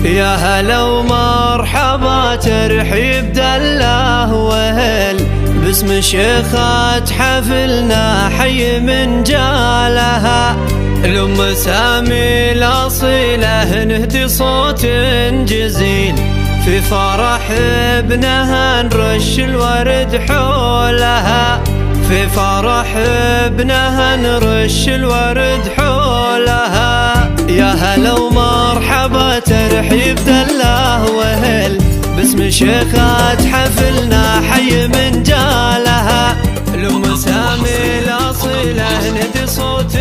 يا هلا ومرحبا ترحيب دله وهل باسم شيخات حفلنا حي من جالها. الأم سامي الأصيلة نهدي صوت جزيل في فرح ابنها نرش الورد حولها. في فرح ابنها نرش الورد حولها. يا هلا ومرحبا ترحيب دله وهل باسم شيخات حفلنا حي من جالها. الأم سامي الأصيلة نهدي صوت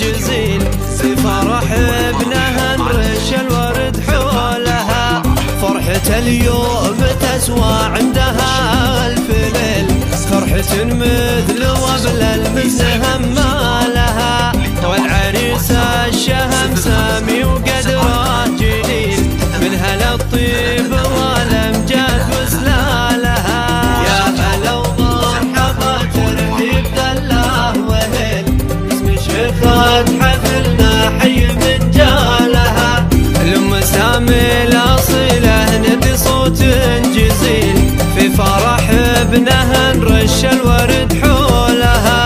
جزيل في فرح ابنها نرش الورد حولها. فرحة اليوم تسوى عندها ألف ليل، فرحة مثل وبل المزهم ما لها. والعريس الشهم سامي وقدره جليل من هلا الطيب والامجاد وسلالها. يا هلا ومرحبا ترحيب دله وهل باسم شيخات حفلنا حي من جالها. الأم سامي الأصيلة نبي صوت جزيل في فرح ابنها نرش الورد حولها.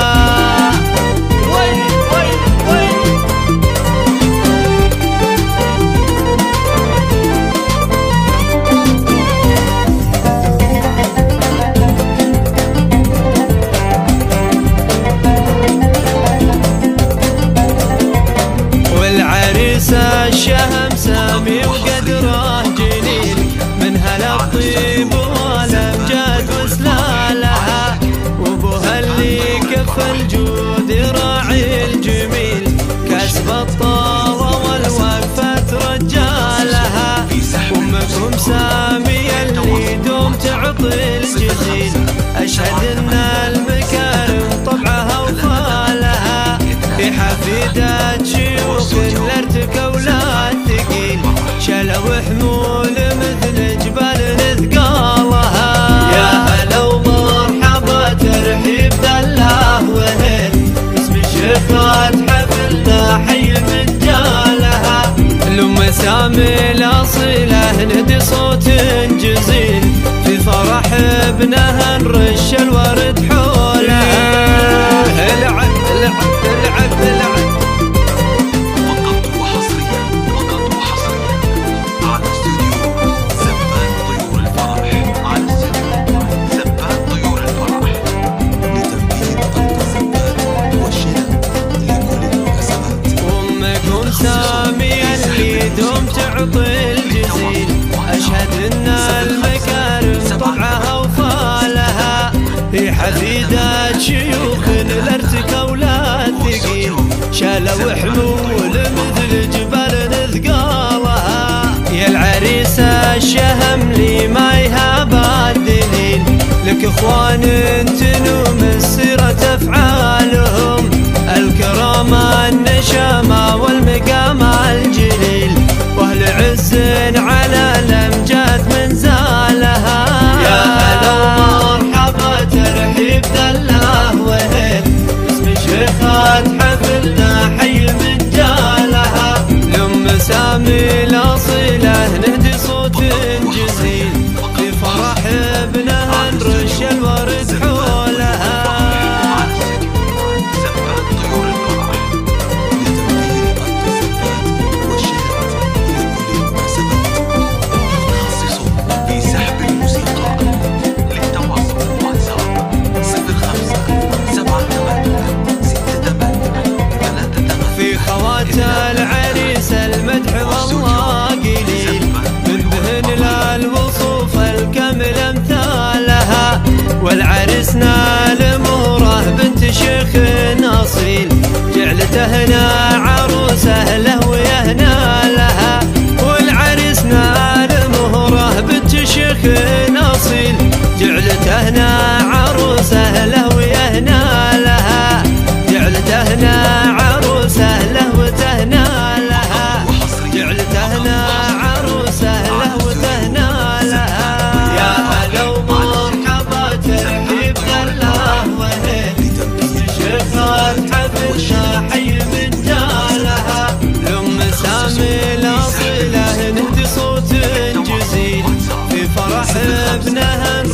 والعريس الشهم سامي وقدره جليل من هلا الطيب والامجاد وسلالها. وابوها اللي كف الجود راعي الجميل كسب الطاوة والوقفة رجالها. امكم سامي اللي دوم تعطي الجزيل اشهد ان المكارم طبعها وفالها. في حفيدة شيوخ الارتكى ولا الثقيل شلوا حمول مثل جبال نثقالها. يا هلا ومرحبا ترحيب دله وهل باسم شيخات حفلنا حي من جالها. الأم سامي الأصيلة نهدي صوت جزيل في فرح ابنها نرش الورد حولها. العب العب العب العب فقط وحصريا على استوديو زبان طيور الفرح. على استوديو زبان طيور الفرح لتنفيذ خط الزبان والشراء لكل المناسبات. أمكم سامي اللي دوم تعطي الجزيل أشهد إن المكارم طبعها وفالها. هي حفيدة شيوخ الارتكى ولا الثقيل شالوا حمول مثل جبال نثقالها. يا العريس الشهم لي ما يهاب الدليل لك اخوان تنوم السيرة افعالهم. الكرام النشامة والمقام الجليل واهل عز على الامجاد من زالها. يا هلا ومرحبا ترحيب دله وهل باسم شيخات حفلنا حي من جالها. الأم سامي الأصيلة نهدي صوت جزيل في فرح ابنها نرش الورد حولها. في خوات العريس المدح والله قليل من بهن للوصوف الكمل امثالها. والعريس نال مهره بنت شيخ اصيل جعلته هنا عروسه له ويهنا لها. والعريس نال مهره بنت شيخ اصيل جعلته هنا عروسه له ويهنا لها. جعلته هنا عروسه له وتهنا لها. جعلته هنا عروسه له وتهنا لها. يا هلا ومرحبا ترحيب دله وهل باسم شيخات حفلنا حي من جالها. الأم سامي الأصيلة نهدي صوت صاحبنا